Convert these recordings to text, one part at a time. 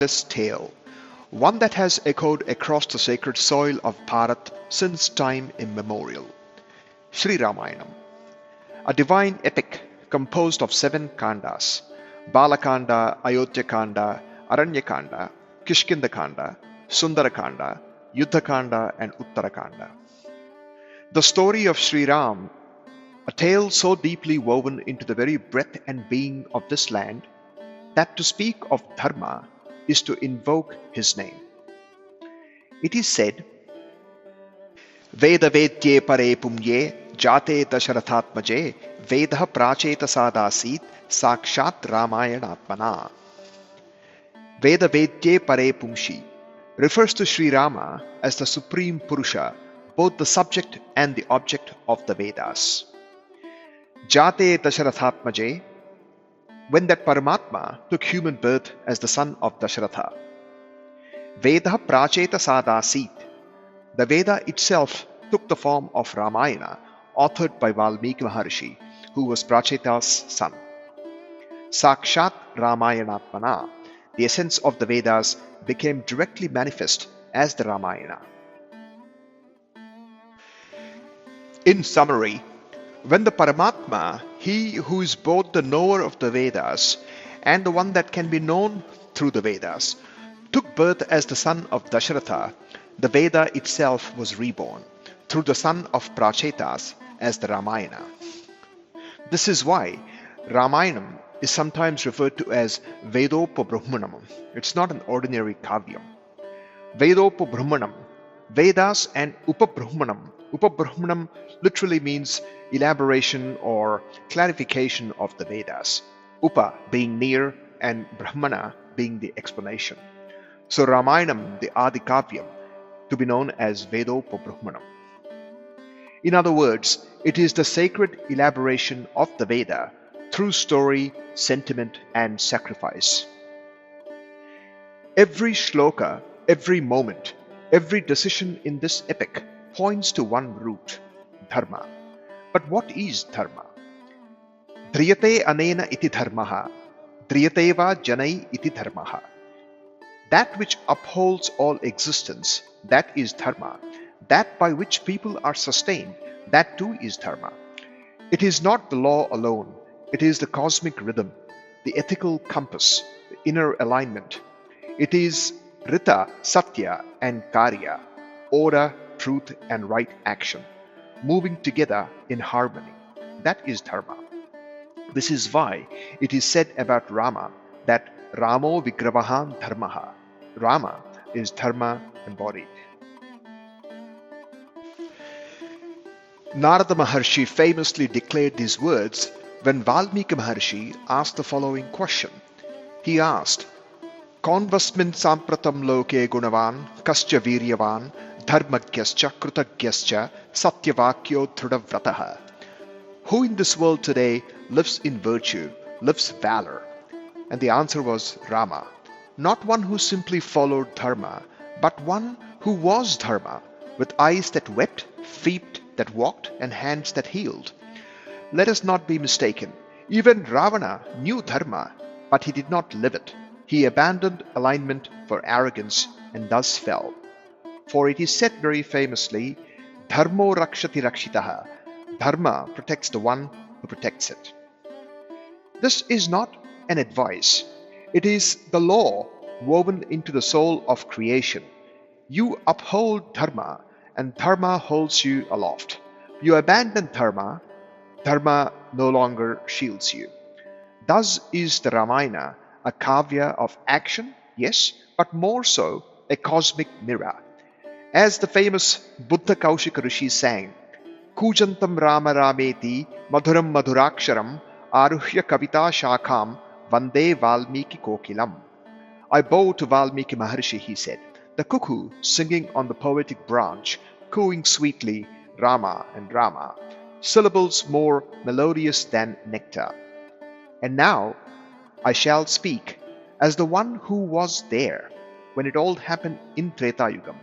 this tale, one that has echoed across the sacred soil of Bharat since time immemorial. Sri Ramayana, a divine epic composed of 7 kandas: Bala Kanda, Ayodhya Kanda, Aranya Kanda, Kishkinda Kanda, Sundara Kanda, Yuddha Kanda, and Uttara Kanda. The story of Sri Ram, a tale so deeply woven into the very breath and being of this land that to speak of Dharma is to invoke his name. It is said, Veda Vedye Pare Pumye Jate Dasharathatmaje Vedah Pracheta Sadasit Sakshat Ramayanatmana. Veda Vedye Pare Pumshi refers to Sri Rama as the Supreme Purusha, both the subject and the object of the Vedas. Jate Dasharathatmaje, when that Paramatma took human birth as the son of Dasharatha. Vedah Pracheta Sadasit, the Veda itself took the form of Ramayana, authored by Vālmīki Maharshi, who was Pracheta's son. Sakshat Ramayanatmana, the essence of the Vedas, became directly manifest as the Ramayana. In summary, when the Paramatma, he who is both the knower of the Vedas and the one that can be known through the Vedas, took birth as the son of Dasharatha, the Veda itself was reborn through the son of Prachetas as the Ramayana. This is why Ramayanam is sometimes referred to as Vedopabrahmanam. It's not an ordinary kavyam. Vedopabrahmanam, Vedas and Upabrahmanam. Upabrahmanam literally means elaboration or clarification of the Vedas. Upa being near and Brahmana being the explanation. So Ramayanam, the Adi Kavyam, to be known as Vedopabrahmanam. In other words, it is the sacred elaboration of the Veda through story, sentiment, and sacrifice. Every shloka, every moment, every decision in this epic points to one root, Dharma. But what is Dharma? Driyate anena iti dharmaha, driyateva janai iti dharmaha. That which upholds all existence, that is Dharma. That by which people are sustained, that too is Dharma. It is not the law alone, it is the cosmic rhythm, the ethical compass, the inner alignment. It is Rita, Satya, and Karya, order, truth, and right action, moving together in harmony. That is Dharma. This is why it is said about Rama that Ramo Vigravahan Dharmaha. Rama is Dharma embodied. Nārada Maharshi famously declared these words when Vālmīki Maharshi asked the following question. He asked, Konvasmin sampratam loke gunavan, kascha viryavan, dharmagyascha krutagyascha satyavakyo dhrudavrataha. Who in this world today lives in virtue, lives valor? And the answer was Rama. Not one who simply followed Dharma, but one who was Dharma, with eyes that wept, feet that walked, and hands that healed. Let us not be mistaken. Even Ravana knew Dharma, but he did not live it. He abandoned alignment for arrogance and thus fell. For it is said very famously, Dharmo rakshati rakshitaha. Dharma protects the one who protects it. This is not an advice. It is the law woven into the soul of creation. You uphold Dharma, and Dharma holds you aloft. You abandon Dharma, Dharma no longer shields you. Thus is the Ramayana a kavya of action, yes, but more so a cosmic mirror. As the famous Buddha Kaushika Rishi sang, Kujantam Rama Rameti Madhuram Madhuraksharam Aruhya Kavita Shakam Vande Vālmīki Kokilam. I bow to Vālmīki Maharshi, he said, the cuckoo singing on the poetic branch, cooing sweetly Rama and Rama, syllables more melodious than nectar. And now I shall speak as the one who was there when it all happened in Treta Yugam,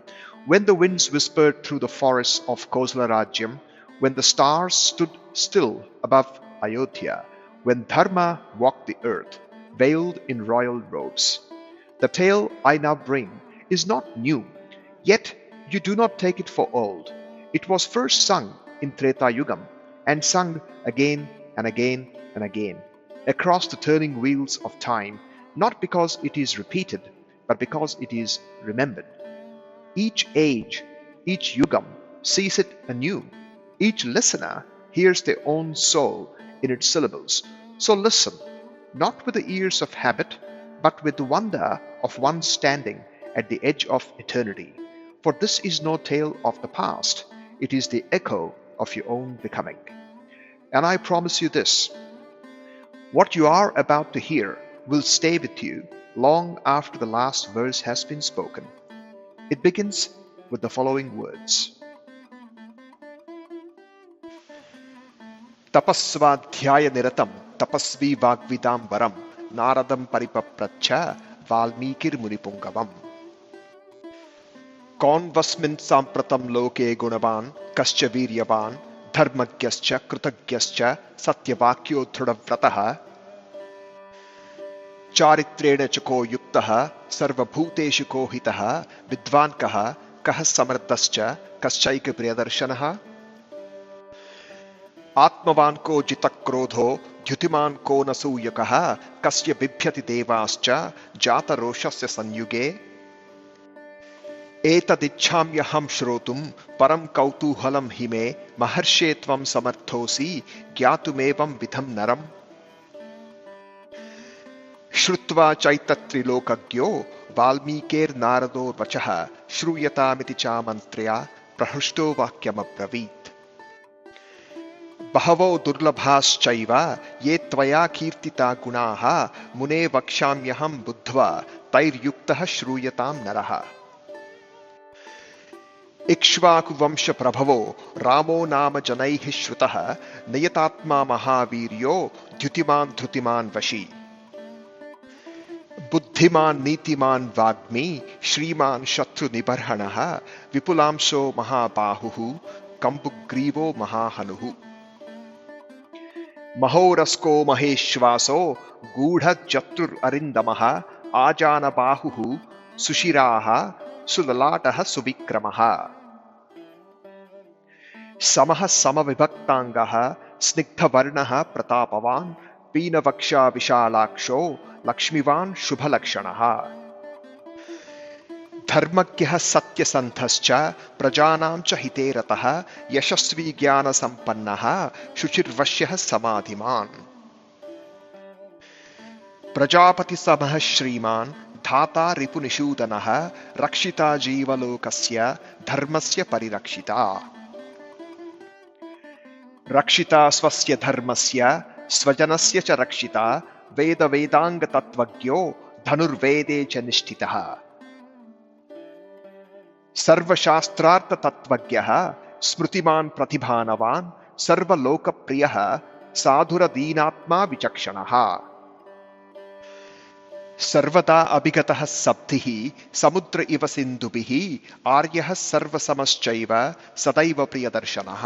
when the winds whispered through the forests of Kosala Rajyam, when the stars stood still above Ayodhya, when Dharma walked the earth, veiled in royal robes. The tale I now bring is not new, yet you do not take it for old. It was first sung in Treta Yugam and sung again and again and again across the turning wheels of time, not because it is repeated, but because it is remembered. Each age, each Yugam sees it anew. Each listener hears their own soul in its syllables. So listen, not with the ears of habit, but with the wonder of one standing at the edge of eternity. For this is no tale of the past, it is the echo of your own becoming. And I promise you this, what you are about to hear will stay with you long after the last verse has been spoken. It begins with the following words. Tapasvadhyaya niratam tapasvi vagvidam varam Nāradam paripapracha Vālmīkir munipungavam. Konvasmin sampratam loke gunavan kascha viryavan dharmagyascha krutagyascha satyavakyo dhrudavrataha charitrena chako yuktaha sarvabhuteshu kohitaha vidvankaha kaha samardascha kaschaika priyadarshanaha आत्मवान को जितक्रोधो द्युतिमान को न सूयकः कस्य बिभ्यति देवाश्च जातरोषस्य संयुगे एतदिच्छाम्यहं श्रोतुं परं कौतूहलं हि मे महर्षे त्वं समर्थोऽसि ज्ञातुमेवं विधं नरम् श्रुत्वा चैतत्रिलोकज्ञो वाल्मीकेर्नारदो वचः श्रूयतामिति चामन्त्र्या प्रहृष्टो वाक्यमब्रवीत् बहवो दुर्लभाश्चैव ये त्वया कीर्तिता गुणाः मुने वक्ष्याम्यहं बुद्ध्वा तैर्युक्तः श्रूयतां नरः इक्ष्वाकुवंश प्रभवो रामो नाम जनैः श्रुतः नियतात्मा महावीर्यो द्युतिमान् धृतिमान् वशी बुद्धिमान् नीतिमान् वाग्मी श्रीमान् शत्रुनिबर्हणः विपुलांशो महाबाहुः कम्बुग्रीवो महाहनुः महोरस्को महेश्वासो गूढ़चतुररिन्दमः आजानबाहुः सुशिराः सुललाटः सुविक्रमः समः समविभक्ताङ्गः स्निग्धवर्णः प्रतापवान् पीनवक्षा विशालाक्षो लक्ष्मीवान् शुभलक्षणः धर्मज्ञः सत्यसन्धश्च प्रजानां च हिते रतः यशस्वी ज्ञानसम्पन्नः शुचिर्वश्यः समाधिमान् प्रजापतिसमः श्रीमान् धाता रिपुनिषूदनः रक्षिता जीवलोकस्य धर्मस्य परिरक्षिता रक्षिता स्वस्य धर्मस्य स्वजनस्य च रक्षिता वेदवेदाङ्गतत्त्वज्ञो धनुर्वेदे च निष्ठितः सर्वशास्त्रार्थ तत्वज्ञः स्मृतिमान् प्रतिभानवान् सर्वलोकप्रियः साधुरदीनात्मा विचक्षणः सर्वदा अभिगतः सप्तिः समुद्र इव सिन्धुभिः आर्यः सर्वसमश्चैव सदैव प्रियदर्शनः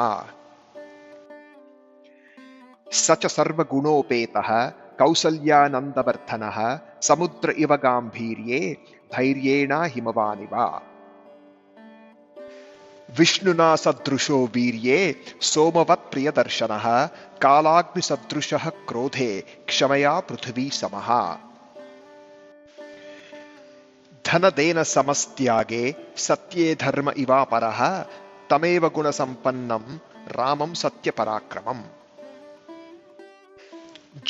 स च सर्वगुणोपेतः कौसल्यानन्दवर्धनः समुद्र इव गाम्भीर्ये धैर्येण हिमवानिव विष्णुना सदृशो वीर्ये सोमवत् प्रियदर्शनः कालाग्निसदृशः क्रोधे क्षमया पृथिवी समः धनदेन समस्त्यागे सत्ये धर्म इवापरः तमेव गुणसम्पन्नं रामं सत्यपराक्रमम्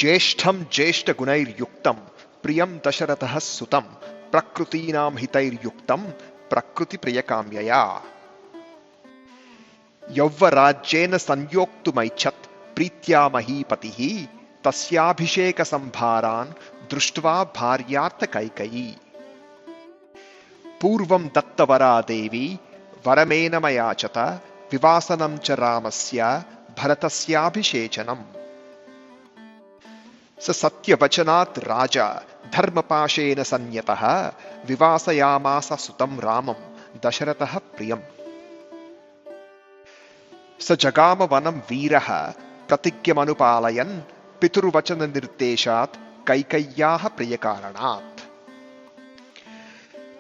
ज्येष्ठं ज्येष्ठगुणैर्युक्तं प्रियं दशरथः सुतं प्रकृतीनां हितैर्युक्तं प्रकृतिप्रियकाम्यया यौवराज्येन संयोक्तुमैच्छत् प्रीत्या महीपतिः तस्याभिषेकसंभारान् दृष्ट्वा भार्यार्थकैकयी पूर्वं दत्तवरा देवी वरमेनमयाचत विवासनं च रामस्य भरतस्याभिषेचनम् स सत्यवचनात् राजा धर्मपाशेन संयतः विवासयामास सुतं रामं दशरथः प्रियम् स जगाम वनं वीरः प्रतिज्ञमनुपालयन् पितुर्वचन निर्देशात् कैकय्याः प्रियकारणात्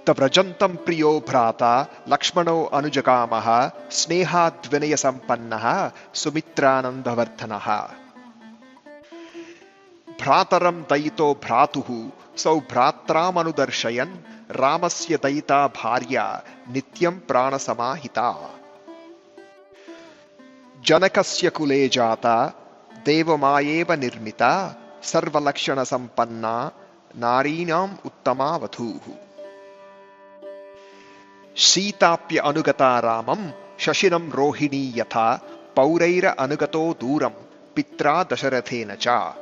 तव्रजन्तं प्रियो भ्राता लक्ष्मणो अनुजगामः स्नेहाद्विनय सम्पन्नः सुमित्रानन्दवर्धनः। भ्रातरं दयितो भ्रातुः सौभ्रात्रामनुदर्शयन् रामस्य दयिता भार्या नित्यं प्राणसमाहिता। जनकस्य कुले जाता देवमायेव निर्मिता सर्वलक्षणसम्पन्ना नारीणाम् उत्तमा वधूः। सीताप्य अनुगता रामं शशिनं रोहिणी यथा पौरैर अनुगतो दूरं पित्रा दशरथेन च।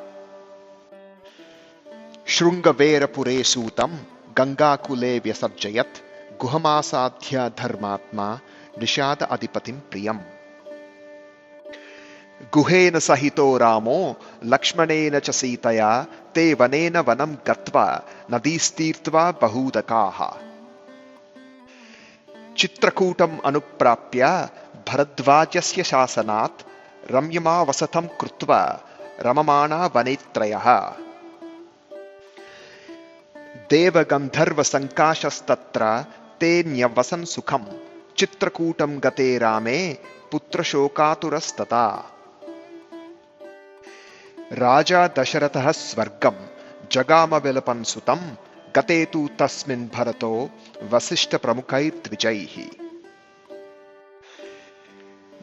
शृङ्गवेरपुरे सूतं गङ्गाकुले व्यसर्जयत् गुहमासाध्य धर्मात्मा निषाद अधिपतिं प्रियम्। गुहेन सहितो रामो लक्ष्मणेन च सीतया ते वनेन वनं गत्वा नदीस्तीर्त्वा बहूदकाः। चित्रकूटम् अनुप्राप्य भरद्वाजस्य शासनात् रम्यमावसतं कृत्वा रममाणा वनेत्रयः। देवगन्धर्वसङ्काशस्तत्र ते न्यवसन् सुखं चित्रकूटं गते रामे पुत्रशोकातुरस्तता। राजा दशरथः स्वर्गं जगाम विलपन् सुतं गते तु तस्मिन् भरतो वसिष्ठप्रमुखैर्द्विजैः।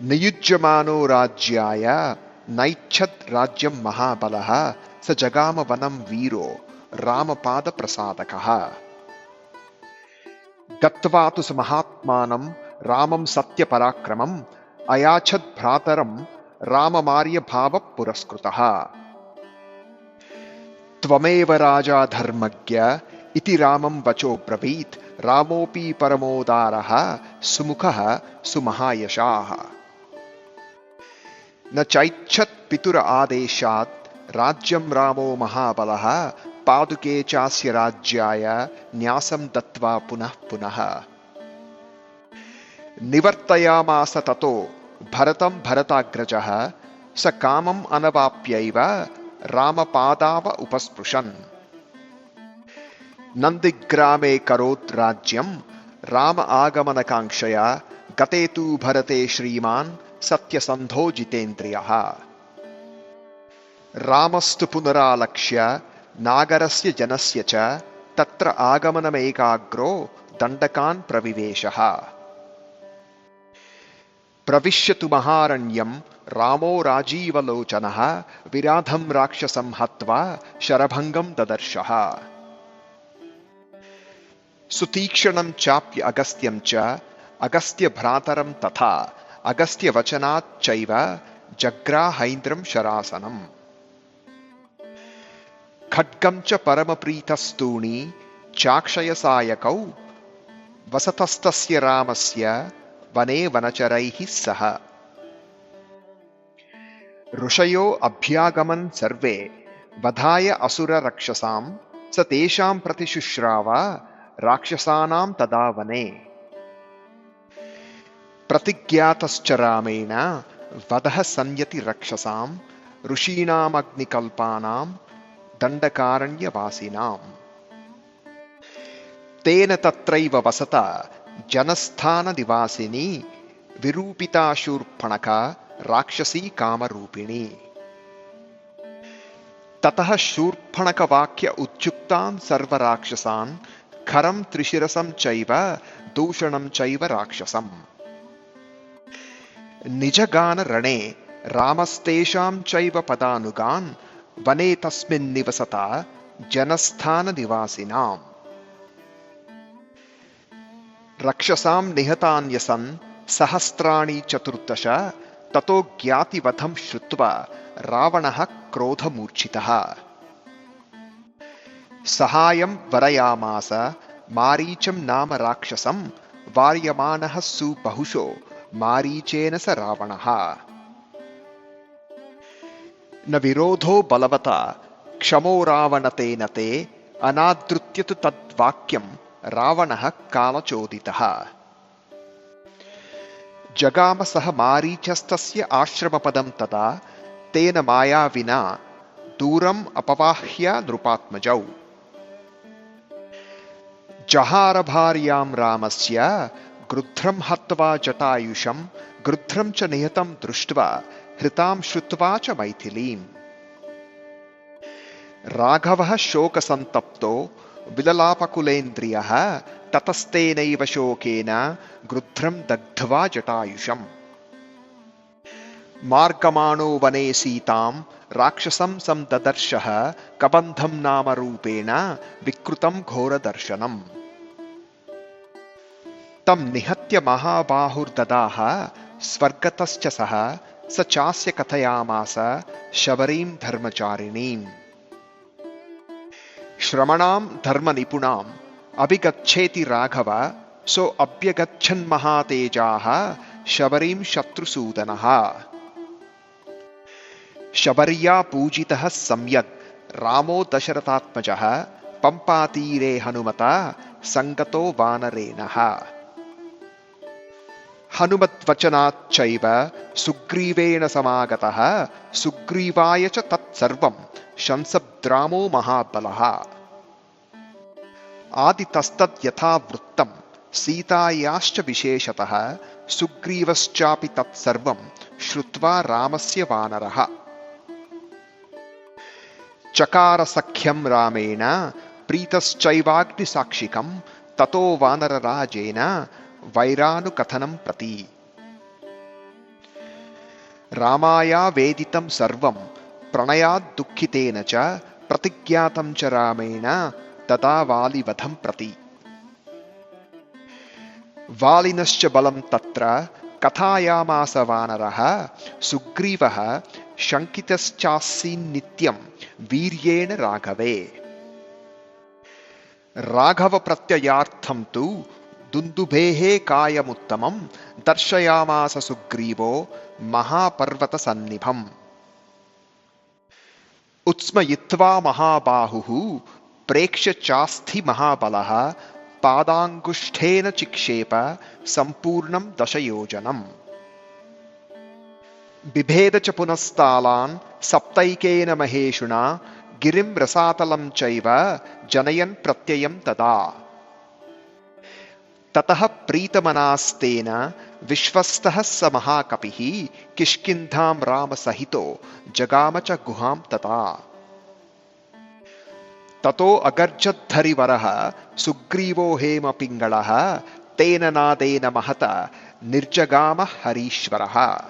नियुज्यमानो राज्याय नैच्छद् राज्यं महाबलः स जगाम वनं वीरो रामपादप्रसादकः। गत्वा तु स महात्मानं रामं सत्यपराक्रमम् अयाच्छद् भ्रातरं राममार्यभावपुरस्कृतः। त्वमेव राजा धर्मज्ञ इति रामं वचो ब्रवीत् रामोऽपि परमोदारः सुमुखः सुमहायशाः। न चैच्छत् पितुर आदेशात् राज्यं रामो महाबलः पादुके चास्य राज्याय न्यासं दत्त्वा पुनः पुनः। निवर्तयामास ततो भरतं भरताग्रजः स कामम् अनवाप्यैव रामपादाव उपस्पृशन्। नन्दिग्रामे करोत् राज्यं राम आगमनकाङ्क्षया गते तु भरते श्रीमान् सत्यसन्धो जितेन्द्रियः। रामस्तु पुनरालक्ष्य नागरस्य जनस्य च तत्र आगमनमेकाग्रो दण्डकान् प्रविवेशः। प्रविश्यतु महारण्यं रामो राजीवलोचनः विराधं राक्षसं हत्वा शरभङ्गं ददर्शः। सुतीक्ष्णं चाप्य अगस्त्यं च अगस्त्यभ्रातरं तथा अगस्त्यवचनाच्चैव जग्राहैन्द्रं शरासनम्। खड्गं च परमप्रीतस्तूणी चाक्षयसायकौ वसतस्तस्य रामस्य वने वनचरैः सह। ऋषयो अभ्यागमन् सर्वे वधाय असुररक्षसां स तेषां प्रतिशुश्राव राक्षसानां तदा वने। प्रतिज्ञातश्च रामेण वधः संयति रक्षसां ऋषीणामग्निकल्पानां दण्डकारण्यवासिनाम्। तेन तत्रैव वसता जनस्थाननिवासिनी विरूपिता शूर्पणखा राक्षसी कामरूपिणी। ततः शूर्पणखवाक्य उच्युक्तान् सर्वराक्षसान् खरं त्रिशिरसं चैव दूषणं चैव राक्षसम्। निजगानरणे रामस्तेषां चैव पदानुगान् वने तस्मिन् निवसता जनस्थाननिवासिनाम्। रक्षसां निहतान्यसन् सहस्राणि चतुर्दश ततो ज्ञातिवधं श्रुत्वा रावणः क्रोधमूर्छितः। सहायं वरयामास मारीचं नाम राक्षसं वार्यमाणः सुबहुशो मारीचेन स रावणः। न विरोधो बलवता क्षमो रावणतेन ते अनादृत्य तु तद्वाक्यं रावणः कालचोदितः। जगाम सह मारीचस्तस्य आश्रमपदं तदा तेन मायाविना दूरम् अपवाह्य नृपात्मजौ। जहार भार्यां रामस्य गृध्रं हत्वा जटायुषं गृध्रं च निहतं दृष्ट्वा हृतां श्रुत्वा च मैथिलीम्। राघवः शोकसन्तप्तो विललापकुलेन्द्रियः ततस्तेनैव शोकेन गृध्रं दग्ध्वा जटायुषम्। मार्गमाणो वने सीतां राक्षसं संददर्शः कबन्धं नाम रूपेण विकृतं घोरदर्शनम्। तं निहत्य महाबाहुर्ददाह स्वर्गतश्च सः स चास्य कथयामास शबरीं धर्मचारिणीम्। श्रमणां धर्मनिपुणाम् अभिगच्छेति राघव सो अभ्यगच्छन् महातेजाः शबरीं शत्रुसूदनः। शबर्या पूजितः सम्यग् रामो दशरथात्मजः पम्पातीरे हनुमता संगतो वानरेणः। हनुमद्वचनाच्चैव सुग्रीवेण समागतः सुग्रीवाय च तत्सर्वं शंसद्रामो महाबलः। आदितस्तद् यथावृत्तं सीतायाश्च विशेषतः सुग्रीवश्चापि तत्सर्वं श्रुत्वा रामस्य वानरः। चकार सख्यं रामेण प्रीतश्चैवाग्निसाक्षिकं ततो वानरराजेन वैरानुकथनं प्रति। रामाया वेदितं सर्वं प्रणयाद् दुःखितेन च प्रतिज्ञातं च रामेण तदा वालिवधं प्रति। वालिनश्च बलं तत्र कथायामास वानरः सुग्रीवः शङ्कितश्चासीन्नित्यं वीर्येण राघवे। राघवप्रत्ययार्थं तु दुन्दुभेः कायमुत्तमं दर्शयामास सुग्रीवो महापर्वतसन्निभम्। उत्स्मयित्वा महाबाहुः प्रेक्ष्य चास्थि महाबलः पादाङ्गुष्ठेन चिक्षेप सम्पूर्णं दशयोजनम्। बिभेद च पुनस्तालान् सप्तैकेन महेशुना गिरिं रसातलं चैव जनयन् प्रत्ययं तदा। ततः प्रीतमनास्तेन विश्वस्तः स महाकपिः किष्किन्धां रामसहितो जगाम च गुहां तथा। ततो अगर्जद्धरिवरः सुग्रीवो हेमपिङ्गळः तेन नादेन महत निर्जगाम हरीश्वरः।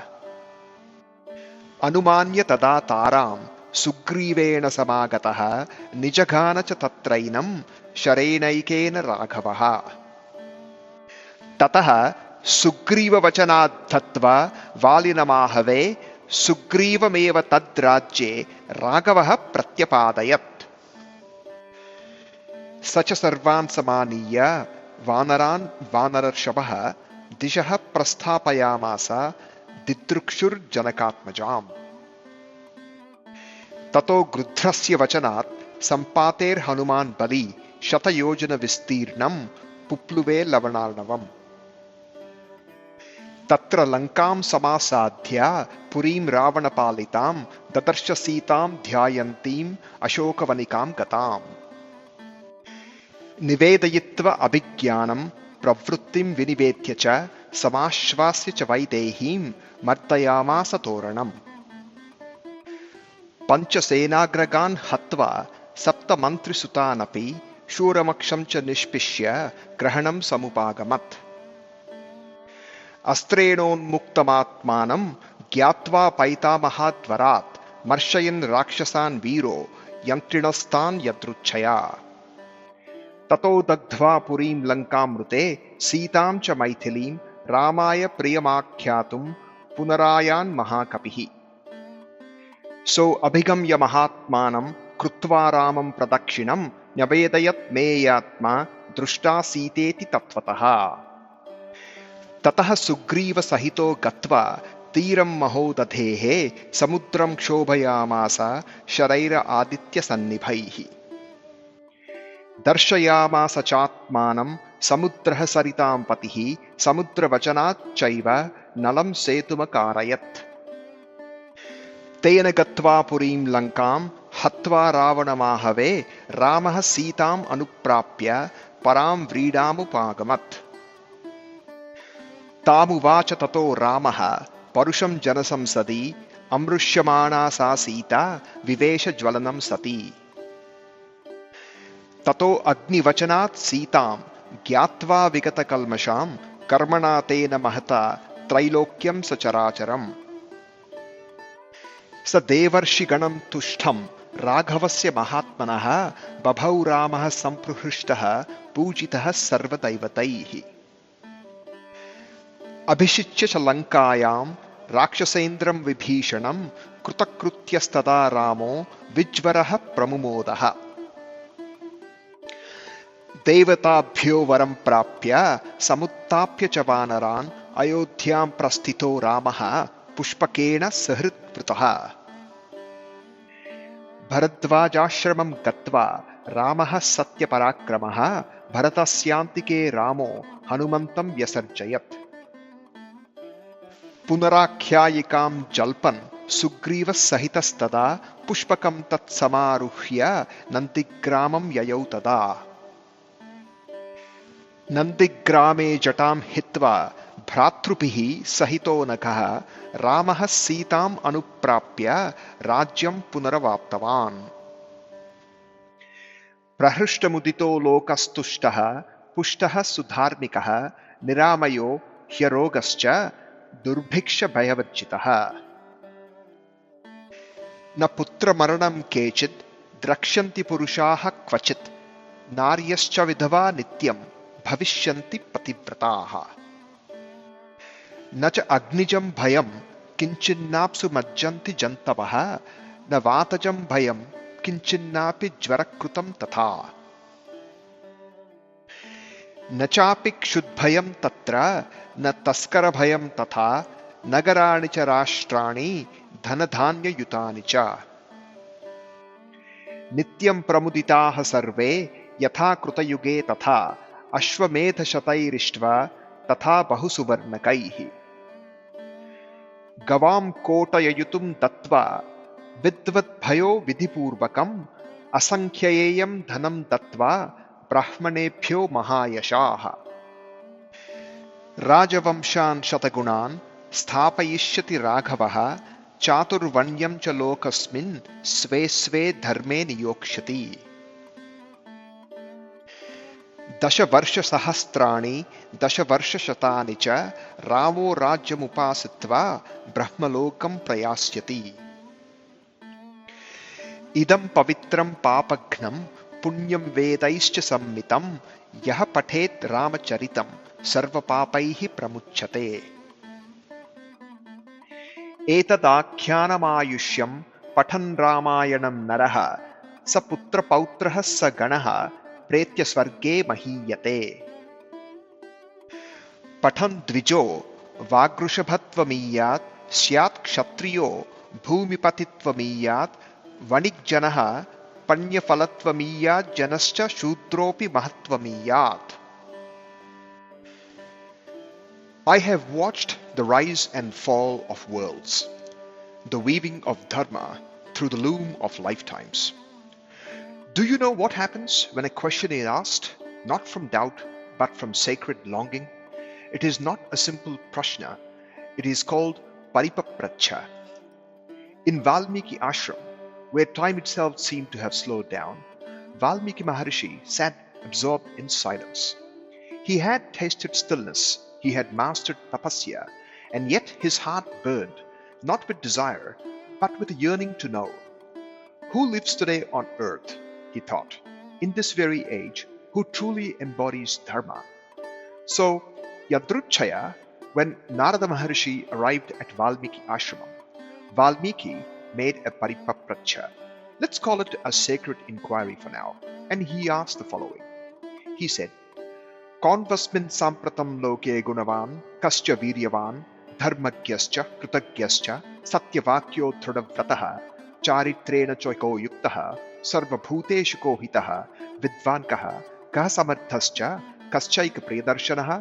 अनुमान्य तदा तारां सुग्रीवेण समागतः निजगान च तत्रैनं शरेणैकेन राघवः। ततः सुग्रीववचनाद्धत्वा वालिनमाहवे सुग्रीवमेव तद्राज्ये राघवः प्रत्यपादयत्। स च सर्वान् समानीय वानरान् वानरर्षभः दिशः प्रस्थापयामास दिदृक्षुर्जनकात्मजाम्। ततो गृध्रस्य वचनात् सम्पातेर्हनुमान् बली शतयोजनविस्तीर्णं पुप्लुवे लवणार्णवम्। तत्र लङ्कां समासाद्य पुरीं रावणपालितां ददर्श सीतां ध्यायन्तीम् अशोकवनिकां गताम्। निवेदयित्वा अभिज्ञानं प्रवृत्तिं विनिवेद्य च समाश्वास्य च वैदेहीं मर्दयामास तोरणम्। पञ्चसेनाग्रगान् हत्वा सप्तमन्त्रिसुतानपि शूरमक्षं च निष्पिष्य ग्रहणं समुपागमत्। अस्त्रेणोन्मुक्तमात्मानं ज्ञात्वा पैतामहाद्वरात् मर्शयन् राक्षसान् वीरो यन्त्रिणस्तान् यदृच्छया। ततो दग्ध्वा पुरीं लङ्कामृते सीतां च मैथिलीं रामाय प्रियमाख्यातुं पुनरायान् महाकपिः। सो अभिगम्य महात्मानं कृत्वा रामं प्रदक्षिणं न्यवेदयत् मेयात्मा दृष्टा सीतेति तत्त्वतः। ततः सुग्रीवसहितो गत्वा तीरं महोदधेः समुद्रं क्षोभयामास शरैर आदित्यसन्निभैः। दर्शयामास चात्मानं समुद्रः सरितां पतिः समुद्रवचनाच्चैव नलं सेतुमकारयत्। तेन गत्वा पुरीं लङ्कां हत्वा रावणमाहवे रामः सीताम् अनुप्राप्य परां व्रीडामुपागमत्। तामुवाच ततो रामः परुषं जनसंसदि अमृष्यमाणा सा सीता विवेश ज्वलनं सती। ततो अग्निवचनात् सीतां ज्ञात्वा विगतकल्मषां कर्मणा तेन महता त्रैलोक्यं सचराचरम्। स देवर्षिगणं तुष्टं राघवस्य महात्मनः बभौ रामः सम्प्रहृष्टः पूजितः सर्वदैवतैः। अभिषिच्य च लङ्कायां राक्षसेन्द्रं विभीषणं कृतकृत्यस्तदा रामो विज्वरः प्रमुमोदः। देवताभ्यो वरं प्राप्य समुत्थाप्य च वानरान् अयोध्यां प्रस्थितो रामः पुष्पकेण सहृत्पृतः। भरद्वाजाश्रमं गत्वा रामः सत्यपराक्रमः भरतस्यान्तिके रामो हनुमन्तं व्यसर्जयत्। पुनराख्यायिकां जल्पन् सुग्रीवः सहितस्तदा पुष्पकं तत्समारुह्य नन्दिग्रामं ययौ तदा। नन्दिग्रामे जटां हित्वा भ्रातृभिः सहितो नखः रामः सीताम् अनुप्राप्य राज्यं पुनरवाप्तवान्। प्रहृष्टमुदितो लोकस्तुष्टः पुष्टः सुधार्मिकः निरामयो ह्यरोगश्च दुर्भिक्षभयवर्जितः। न पुत्रमरणं केचित् द्रक्ष्यन्ति पुरुषाः क्वचित् नार्यश्च विधवा नित्यं भविष्यन्ति पतिव्रताः। न च अग्निजं भयं किञ्चिन्नाप्सु मज्जन्ति जन्तवः न वातजं भयं किञ्चिन्नापि ज्वरकृतं तथा। न चापि क्षुद्भयं तत्र न तस्करभयं तथा नगराणि च राष्ट्राणि धनधान्ययुतानि च। नित्यं प्रमुदिताः सर्वे यथा कृतयुगे तथा अश्वमेधशतैरिष्ट्वा तथा बहुसुवर्णकैः। गवां कोटययुतुं दत्त्वा विद्वद्भयो विधिपूर्वकम् असङ्ख्येयं धनं दत्त्वा ब्राह्मणेभ्यो महायशाः। राजवंशान् शतगुणान् स्थापयिष्यति राघवः चातुर्वण्यं च लोकस्मिन् स्वे स्वे धर्मे नियोक्ष्यति। दशवर्षसहस्राणि दशवर्षशतानि च रामो राज्यमुपासित्वा ब्रह्मलोकं प्रयास्यति। इदं पवित्रं पापघ्नं पुण्यं वेदैश्च सम्मितं यः पठेत् रामचरितं सर्वपापैः प्रमुच्यते। एतदाख्यानमायुष्यं पठन् रामायणं नरः स पुत्रपौत्रः स गणः प्रेत्य स्वर्गे महीयते। पठन् द्विजो वागृषभत्वमीयात् स्यात् क्षत्रियो भूमिपतित्वमीयात् वणिक्जनः पण्यफलत्वमीयात् जनश्च शूद्रोऽपि महत्वमीयात्। I have watched the rise and fall of worlds, the weaving of Dharma through the loom of lifetimes. Do you know what happens when a question is asked, not from doubt, but from sacred longing? It is not a simple prashna. It is called paripapracha. In Vālmīki ashram, where time itself seemed to have slowed down, Vālmīki Maharishi sat absorbed in silence. He had tasted stillness, he had mastered tapasya, and yet his heart burned, not with desire, but with a yearning to know. Who lives today on earth, he thought, in this very age, who truly embodies Dharma? So, Yadruchaya, when Nārada Maharishi arrived at Vālmīki ashramam, Vālmīki made a paripapracha. Let's call it a sacred inquiry for now. And he asked the following. He said, Konvasmin sampratam loke gunavan kascha viryavan dharmagyascha kritagyascha satyavakyo dhrudavratah charitrena choiko yuktaha sarvabhuteshu kohitaha vidvan kaha kah samarthascha kaschaika priyadarshanaha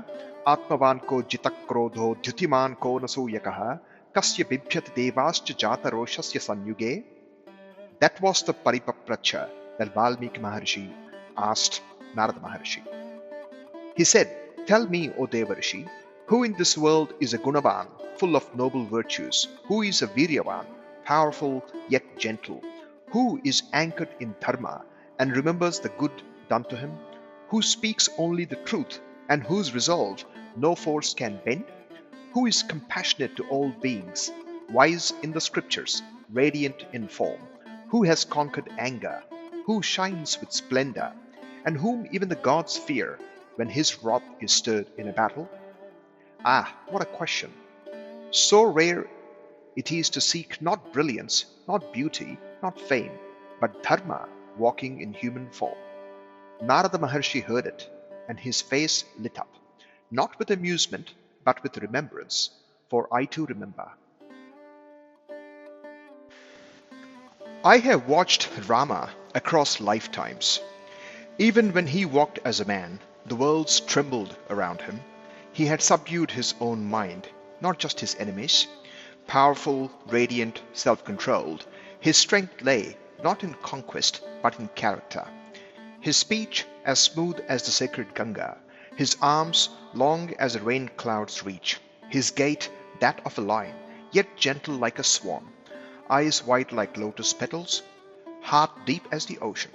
atmavan ko jitakrodho dhyutiman ko nasuyakaha kasya bibhyati devascha jataroshasya sanyuge. That was the paripapracha that Vālmīki Maharishi asked Nārada Maharishi. He said, "Tell me, O Devarishi, who in this world is a Gunavan, full of noble virtues? Who is a Viryavan, powerful yet gentle? Who is anchored in Dharma and remembers the good done to him? Who speaks only the truth and whose resolve no force can bend? Who is compassionate to all beings, wise in the scriptures, radiant in form? Who has conquered anger? Who shines with splendor? And whom even the gods fear when his wrath is stirred in a battle?" Ah, what a question! So rare it is to seek not brilliance, not beauty, not fame, but Dharma walking in human form. Narada Maharshi heard it, and his face lit up, not with amusement, but with remembrance, for I too remember. I have watched Rama across lifetimes. Even when he walked as a man, the worlds trembled around him. He had subdued his own mind, not just his enemies. Powerful, radiant, self-controlled, his strength lay not in conquest, but in character. His speech as smooth as the sacred Ganga, his arms long as the rain cloud's reach, his gait that of a lion, yet gentle like a swan, eyes white like lotus petals, heart deep as the ocean.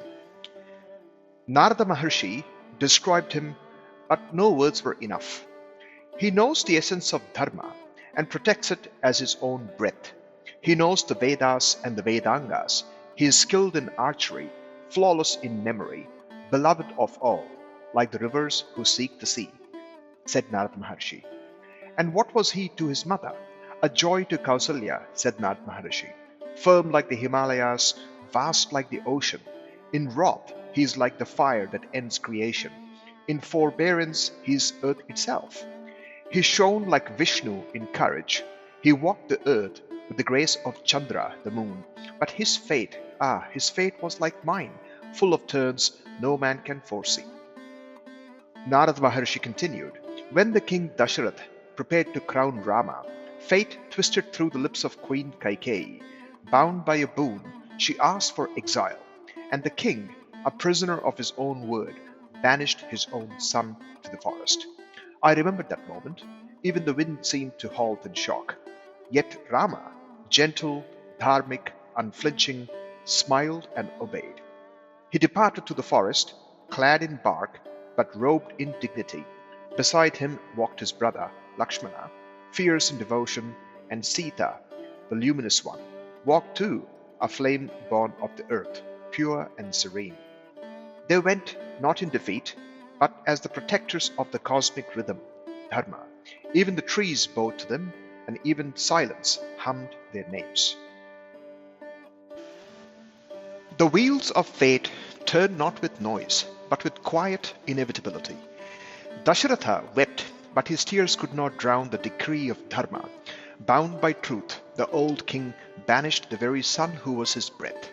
Narada Maharshi described him, but no words were enough. He knows the essence of Dharma and protects it as his own breath. He knows the Vedas and the Vedangas. He is skilled in archery, flawless in memory, beloved of all, like the rivers who seek the sea, said Narada Maharshi. And what was he to his mother? A joy to Kausalya, said Narada Maharshi. Firm like the Himalayas, vast like the ocean. In wrath, he is like the fire that ends creation. In forbearance, he is earth itself. He shone like Vishnu in courage. He walked the earth with the grace of Chandra, the moon. But his fate was like mine, full of turns no man can foresee. Narada Maharshi continued, when the king Dasharath prepared to crown Rama, fate twisted through the lips of Queen Kaikeyi. Bound by a boon, she asked for exile, and the king, a prisoner of his own word, banished his own son to the forest. I remembered that moment. Even the wind seemed to halt in shock. Yet Rama, gentle, dharmic, unflinching, smiled and obeyed. He departed to the forest, clad in bark, but robed in dignity. Beside him walked his brother, Lakshmana, fierce in devotion, and Sita, the luminous one, walked too, a flame born of the earth, pure and serene. They went not in defeat, but as the protectors of the cosmic rhythm, Dharma. Even the trees bowed to them, and even silence hummed their names. The wheels of fate turn not with noise, but with quiet inevitability. Dasharatha wept, but his tears could not drown the decree of Dharma. Bound by truth, the old king banished the very son who was his breath.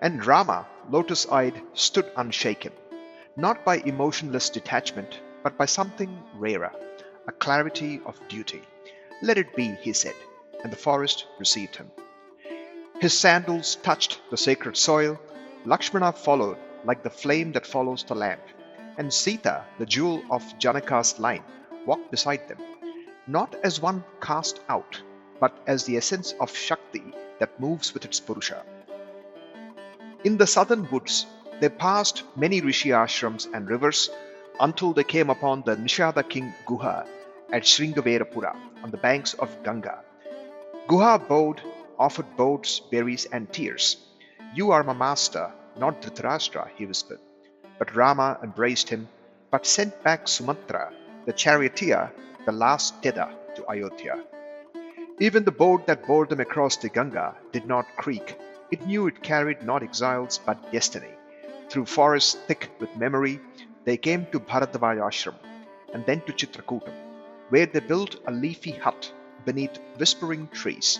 And Rama, lotus-eyed, stood unshaken, not by emotionless detachment, but by something rarer, a clarity of duty. Let it be, he said, and the forest received him. His sandals touched the sacred soil. Lakshmana followed like the flame that follows the lamp, and Sita, the jewel of Janaka's line, walked beside them, not as one cast out, but as the essence of Shakti that moves with its Purusha. In the southern woods, they passed many rishi ashrams and rivers until they came upon the Nishada king Guha at Sringaverapura on the banks of Ganga. Guha offered boats, berries, and tears. You are my master, not Dhritarashtra, he whispered. But Rama embraced him, but sent back Sumantra, the charioteer, the last tether to Ayodhya. Even the boat that bore them across the Ganga did not creak. It knew it carried not exiles but destiny. Through forests thick with memory, they came to Bharadvaja Ashram, and then to Chitrakutam, where they built a leafy hut beneath whispering trees.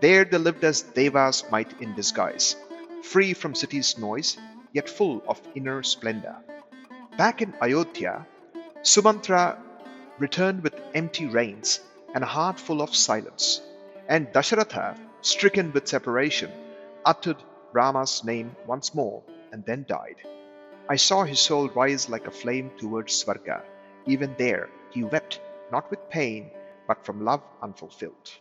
There they lived as devas might in disguise, free from city's noise, yet full of inner splendor. Back in Ayodhya, Sumantra returned with empty reins and a heart full of silence, and Dasharatha, stricken with separation, uttered Rama's name once more and then died. I saw his soul rise like a flame towards Svarga. Even there, he wept, not with pain, but from love unfulfilled.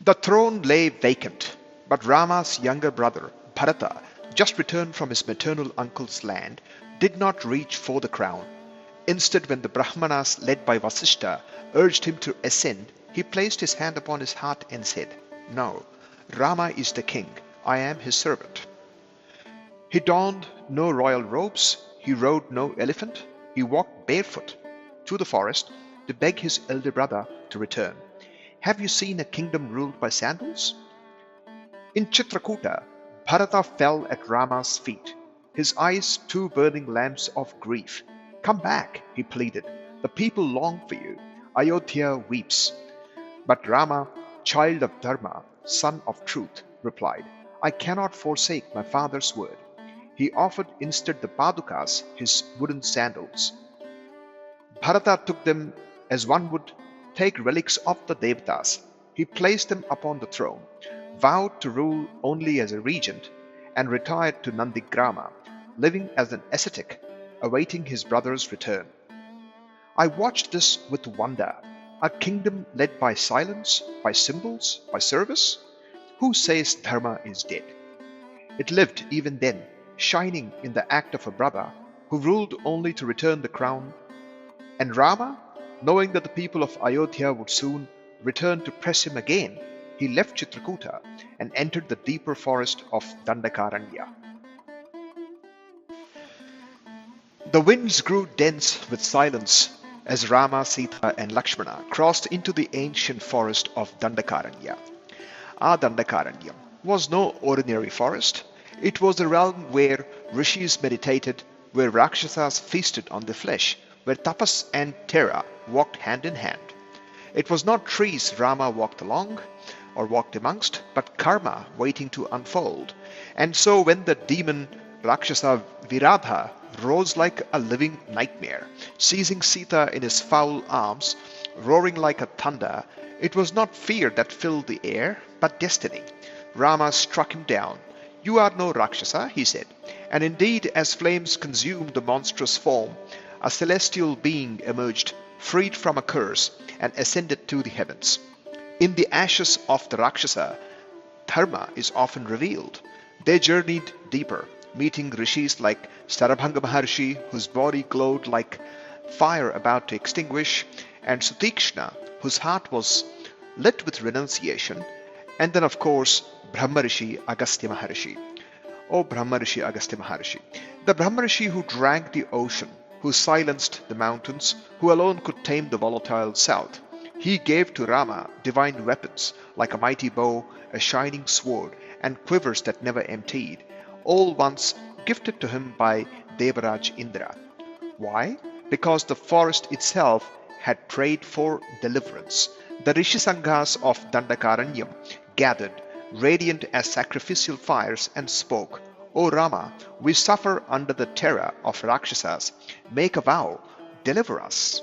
The throne lay vacant, but Rama's younger brother, Bharata, just returned from his maternal uncle's land, did not reach for the crown. Instead, when the Brahmanas led by Vasishtha urged him to ascend, he placed his hand upon his heart and said, "No, Rama is the king, I am his servant." He donned no royal robes, he rode no elephant, he walked barefoot to the forest to beg his elder brother to return. Have you seen a kingdom ruled by sandals? In Chitrakuta, Bharata fell at Rama's feet, his eyes two burning lamps of grief. Come back, he pleaded. The people long for you. Ayodhya weeps. But Rama, child of Dharma, son of truth, replied, I cannot forsake my father's word. He offered instead the Padukas, his wooden sandals. Bharata took them as one would take relics of the Devatas. He placed them upon the throne, vowed to rule only as a regent, and retired to Nandigrama, living as an ascetic, awaiting his brother's return. I watched this with wonder. A kingdom led by silence, by symbols, by service? Who says Dharma is dead? It lived even then, shining in the act of a brother who ruled only to return the crown. And Rama, knowing that the people of Ayodhya would soon return to press him again, he left Chitrakuta and entered the deeper forest of Dandakaranya. The winds grew dense with silence as Rama, Sita and Lakshmana crossed into the ancient forest of Dandakaranya. Our Dandakaranya was no ordinary forest. It was a realm where rishis meditated, where Rakshasas feasted on the flesh, where tapas and terra walked hand in hand. It was not trees Rama walked along or walked amongst, but karma waiting to unfold. And so when the demon Rakshasa Viradha rose like a living nightmare, seizing Sita in his foul arms, roaring like a thunder, it was not fear that filled the air, but destiny. Rama struck him down. You are no Rakshasa, he said. And indeed, as flames consumed the monstrous form, a celestial being emerged, freed from a curse, and ascended to the heavens. In the ashes of the Rakshasa, Dharma is often revealed. They journeyed deeper, meeting rishis like Sarabhanga Maharshi, whose body glowed like fire about to extinguish, and Sutikshna, whose heart was lit with renunciation, and then of course Brahmarishi Agastya Maharshi. O Brahmarishi Agastya Maharshi, the Brahmarishi who drank the ocean, who silenced the mountains, who alone could tame the volatile south. He gave to Rama divine weapons like a mighty bow, a shining sword, and quivers that never emptied, all once gifted to him by Devaraj Indra. Why? Because the forest itself had prayed for deliverance. The Rishi Sanghas of Dandakaranyam gathered, radiant as sacrificial fires, and spoke, O Rama, we suffer under the terror of Rakshasas. Make a vow, deliver us.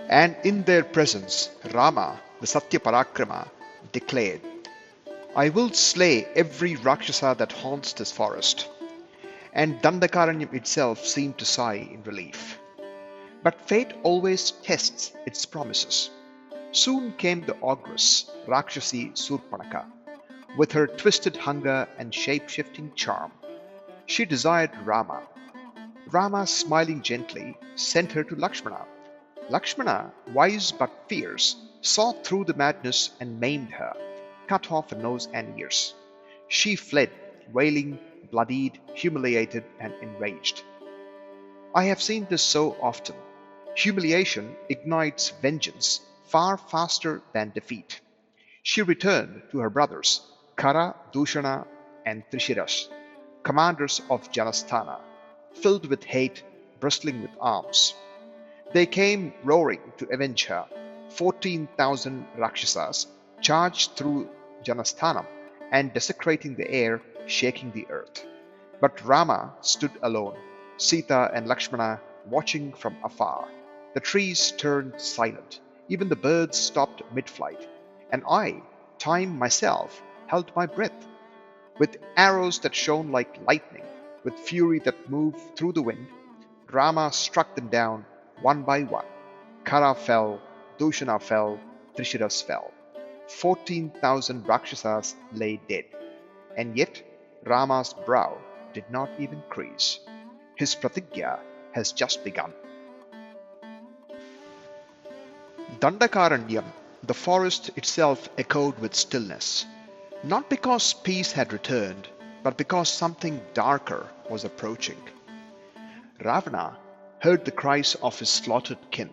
And in their presence, Rama, the Satya Parakrama, declared, I will slay every Rakshasa that haunts this forest. And Dandakaranyam itself seemed to sigh in relief. But fate always tests its promises. Soon came the ogress, Rakshasi Surpanaka, with her twisted hunger and shape-shifting charm. She desired Rama. Rama, smiling gently, sent her to Lakshmana. Lakshmana, wise but fierce, saw through the madness and maimed her, cut off her nose and ears. She fled, wailing, bloodied, humiliated, and enraged. I have seen this so often. Humiliation ignites vengeance far faster than defeat. She returned to her brothers, Kara, Dushana, and Trishiras, commanders of Janasthana, filled with hate, bristling with arms. They came roaring to avenge her. 14,000 Rakshasas charged through Janasthanam and desecrating the air, shaking the earth. But Rama stood alone, Sita and Lakshmana watching from afar. The trees turned silent, even the birds stopped mid-flight, and I, time myself, held my breath. With arrows that shone like lightning, with fury that moved through the wind, Rama struck them down one by one. Kara fell, Dushana fell, Trishiras fell. 14,000 Rakshasas lay dead. And yet Rama's brow did not even crease. His pratigya has just begun. Dandakaranyam, the forest itself echoed with stillness, not because peace had returned, but because something darker was approaching. Ravana heard the cries of his slaughtered kin,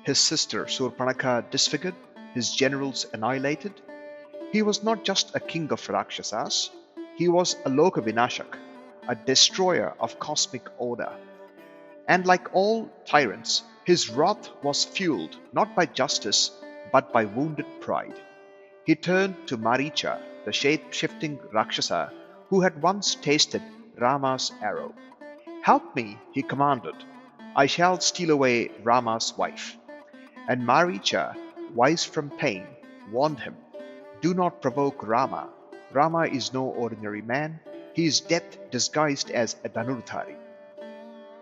his sister Surpanaka disfigured, his generals annihilated. He was not just a king of Rakshasas, he was a Loka Vinashak, a destroyer of cosmic order. And like all tyrants, his wrath was fueled not by justice but by wounded pride. He turned to Maricha, the shape-shifting Rakshasa who had once tasted Rama's arrow. "Help me," he commanded. "I shall steal away Rama's wife." And Maricha, wise from pain, warned him, "Do not provoke Rama. Rama is no ordinary man. He is death disguised as a Dhanurdhari."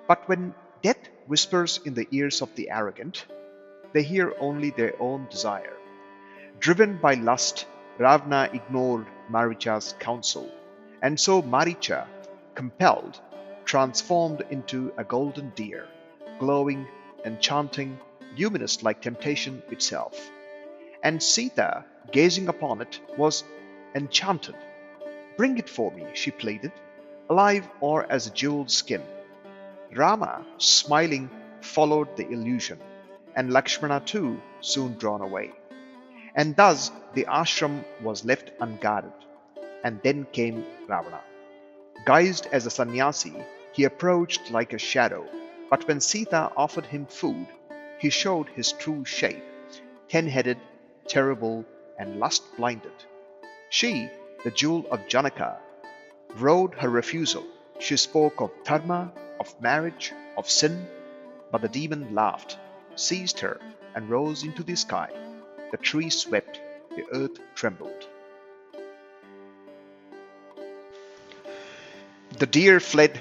But when death whispers in the ears of the arrogant, they hear only their own desire. Driven by lust, Ravana ignored Maricha's counsel, and so Maricha, compelled, transformed into a golden deer, glowing, enchanting, luminous like temptation itself. And Sita, gazing upon it, was enchanted. "Bring it for me," she pleaded, "alive or as a jeweled skin." Rama, smiling, followed the illusion, and Lakshmana too soon drawn away. And thus the ashram was left unguarded. And then came Ravana. Guised as a sannyasi, he approached like a shadow, but when Sita offered him food, he showed his true shape, 10-headed, terrible, and lust-blinded. She, the jewel of Janaka, rode her refusal. She spoke of Dharma, of marriage, of sin, but the demon laughed, seized her, and rose into the sky. The trees swept, the earth trembled. The deer fled,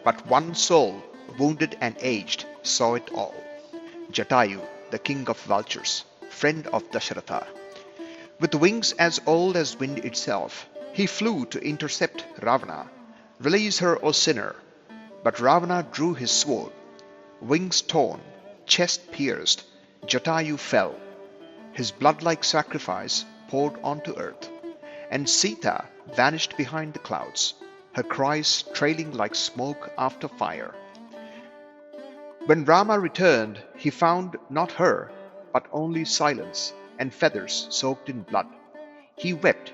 but one soul, wounded and aged, saw it all. Jatayu, the king of vultures, friend of Dasharatha. With wings as old as wind itself, he flew to intercept Ravana. "Release her, O sinner!" But Ravana drew his sword. Wings torn, chest pierced, Jatayu fell. His blood-like sacrifice poured onto earth, and Sita vanished behind the clouds, her cries trailing like smoke after fire. When Rama returned, he found not her, but only silence and feathers soaked in blood. He wept,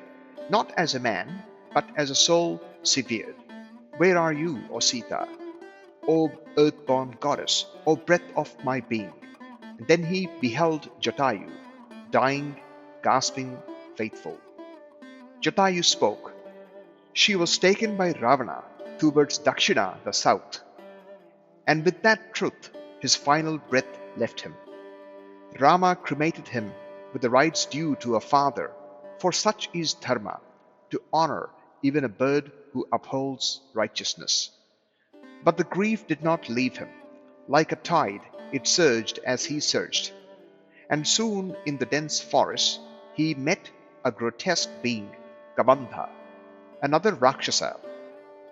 not as a man, but as a soul severed. "Where are you, O Sita? O earth-born goddess, O breath of my being?" And then he beheld Jatayu, dying, gasping, faithful. Jatayu spoke. She was taken by Ravana towards Dakshina, the south. And with that truth, his final breath left him. Rama cremated him with the rites due to a father, for such is Dharma, to honor even a bird who upholds righteousness. But the grief did not leave him. Like a tide, it surged as he searched. And soon in the dense forest, he met a grotesque being, Kabandha, another Rakshasa.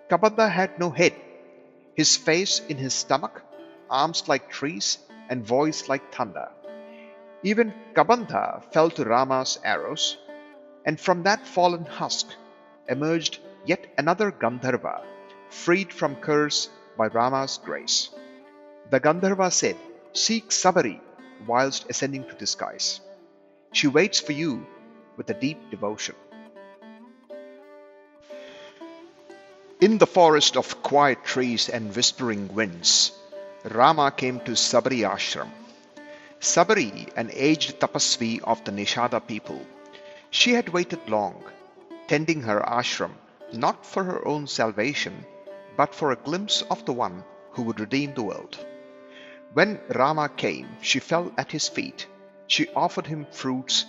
Kabandha had no head, his face in his stomach, arms like trees, and voice like thunder. Even Kabandha fell to Rama's arrows, and from that fallen husk emerged yet another Gandharva, freed from curse by Rama's grace. The Gandharva said, "Seek Sabari whilst ascending to the skies. She waits for you with a deep devotion." In the forest of quiet trees and whispering winds, Rama came to Sabari ashram. Sabari, an aged tapasvi of the Nishada people. She had waited long, tending her ashram not for her own salvation, but for a glimpse of the one who would redeem the world. When Rama came, she fell at his feet. She offered him fruits,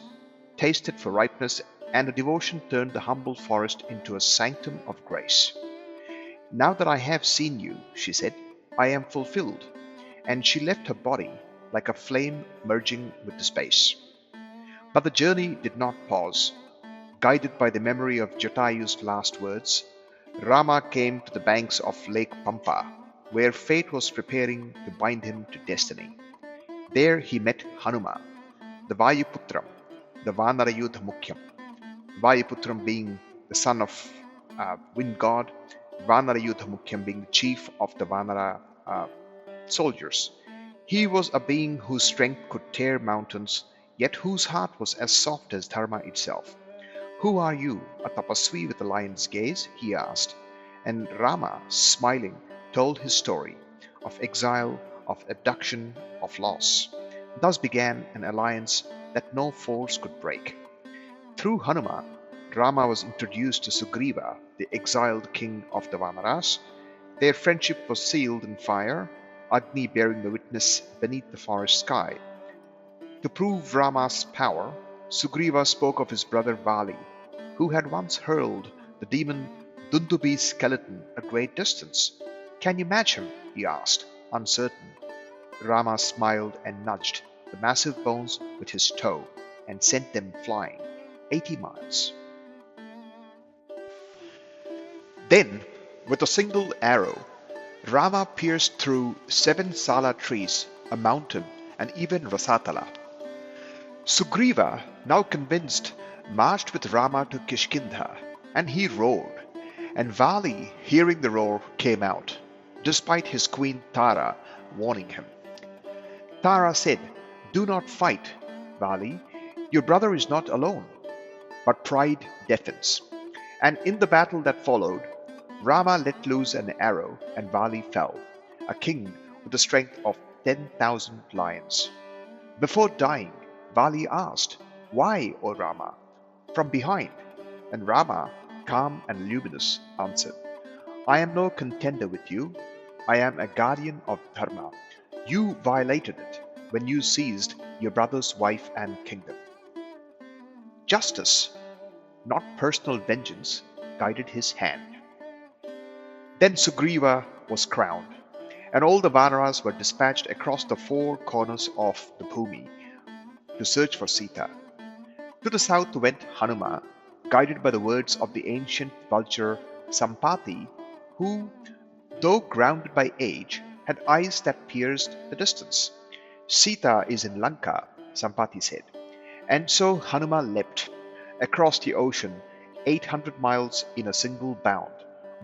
tasted for ripeness, and her devotion turned the humble forest into a sanctum of grace. Now that I have seen you, she said, I am fulfilled, and she left her body like a flame merging with the space. But the journey did not pause. Guided by the memory of Jatayu's last words, Rama came to the banks of Lake Pampa, where fate was preparing to bind him to destiny. There he met Hanuma, the Vayuputram, the Vanarayudha Mukhyam. Vayuputram being the son of wind god, Vanarayudha Mukhyam being the chief of the Vanara soldiers. He was a being whose strength could tear mountains, yet whose heart was as soft as Dharma itself. Who are you, a tapasvi with a lion's gaze? He asked, and Rama, smiling, told his story of exile, of abduction, of loss. Thus began an alliance that no force could break. Through Hanuman, Rama was introduced to Sugriva, the exiled king of the Vanaras. Their friendship was sealed in fire, Agni bearing the witness beneath the forest sky. To prove Rama's power, Sugriva spoke of his brother Vali, who had once hurled the demon Dundubi's skeleton a great distance. Can you match him? He asked, uncertain. Rama smiled and nudged the massive bones with his toe and sent them flying 80 miles. Then, with a single arrow, Rama pierced through 7 sala trees, a mountain, and even Rasatala. Sugriva, now convinced, marched with Rama to Kishkindha, and he roared. And Vali, hearing the roar, came out, despite his queen Tara warning him. Tara said, Do not fight, Vali. Your brother is not alone. But pride deafens. And in the battle that followed, Rama let loose an arrow, and Vali fell, a king with the strength of 10,000 lions. Before dying, Vali asked, Why, O Rama? From behind. And Rama, calm and luminous, answered, I am no contender with you. I am a guardian of Dharma. You violated it when you seized your brother's wife and kingdom. Justice, not personal vengeance, guided his hand. Then Sugriva was crowned, and all the Vanaras were dispatched across the 4 corners of the Bhumi to search for Sita. To the south went Hanuma, guided by the words of the ancient vulture Sampati, who, though grounded by age, had eyes that pierced the distance. Sita is in Lanka, Sampati said. And so Hanuma leapt across the ocean 800 miles in a single bound,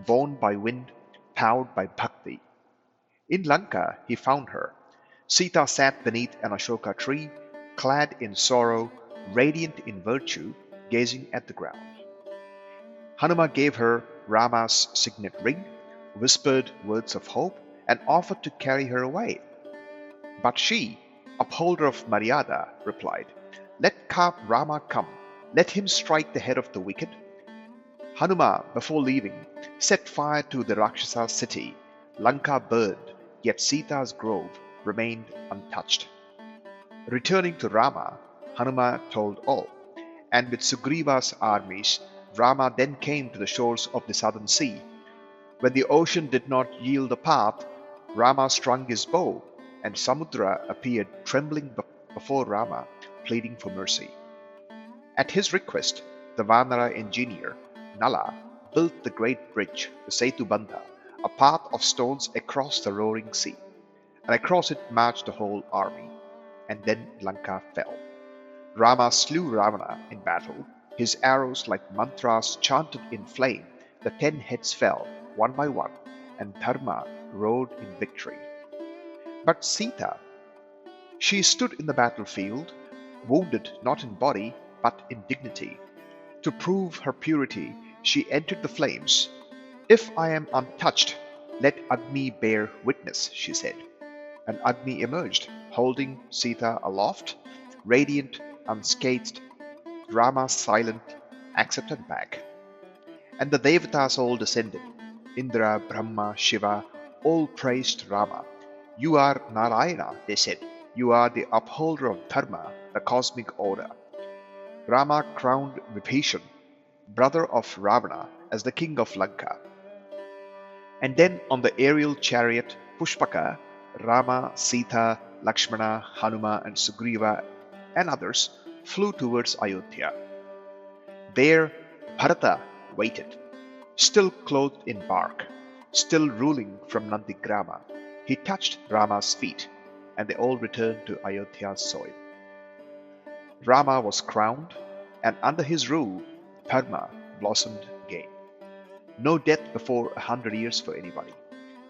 borne by wind, powered by bhakti. In Lanka he found her. Sita sat beneath an Ashoka tree, clad in sorrow, radiant in virtue, gazing at the ground. Hanuma gave her Rama's signet ring, whispered words of hope, and offered to carry her away. But she, upholder of Maryada, replied, Let Rama come, let him strike the head of the wicked. Hanuma, before leaving, set fire to the Rakshasa city. Lanka burned, yet Sita's grove remained untouched. Returning to Rama, Hanuma told all, and with Sugriva's armies, Rama then came to the shores of the southern sea. When the ocean did not yield a path, Rama strung his bow, and Samudra appeared trembling before Rama, pleading for mercy. At his request, the Vanara engineer, Nala, built the great bridge, the Setubandha, a path of stones across the roaring sea, and across it marched the whole army. And then Lanka fell. Rama slew Ravana in battle. His arrows, like mantras chanted in flame, the 10 heads fell, one by one, and Dharma rode in victory. But Sita, she stood in the battlefield, wounded not in body, but in dignity. To prove her purity, she entered the flames. If I am untouched, let Agni bear witness, she said. And Agni emerged, holding Sita aloft, radiant, unscathed. Rama, silent, accepted back. And the Devatas all descended. Indra, Brahma, Shiva, all praised Rama. You are Narayana, they said. You are the upholder of Dharma, the cosmic order. Rama crowned Vibhishan, brother of Ravana, as the king of Lanka. And then on the aerial chariot Pushpaka, Rama, Sita, Lakshmana, Hanuma, and Sugriva and others flew towards Ayodhya. There Bharata waited, still clothed in bark, still ruling from Nandigrama. He touched Rama's feet, and they all returned to Ayodhya's soil. Rama was crowned, and under his rule, Dharma blossomed again. No death before 100 years for anybody.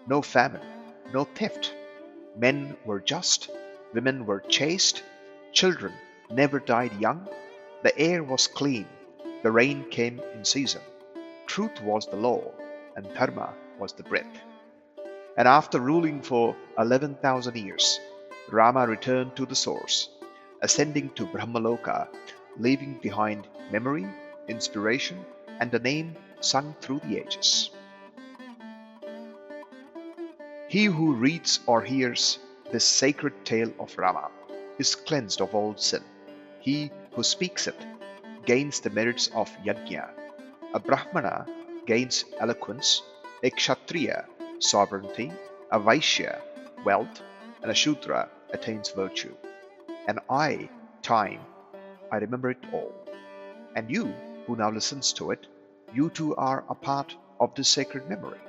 No famine, no theft. Men were just, women were chaste, children never died young. The air was clean, the rain came in season. Truth was the law, and Dharma was the breath. And after ruling for 11,000 years, Rama returned to the source, ascending to Brahmaloka, leaving behind memory, inspiration, and a name sung through the ages. He who reads or hears this sacred tale of Rama is cleansed of all sin. He who speaks it gains the merits of yajna. A Brahmana gains eloquence, a Kshatriya sovereignty, a Vaishya wealth, and a Shudra attains virtue. And I, time, I remember it all. And you, who now listens to it, you too are a part of this sacred memory.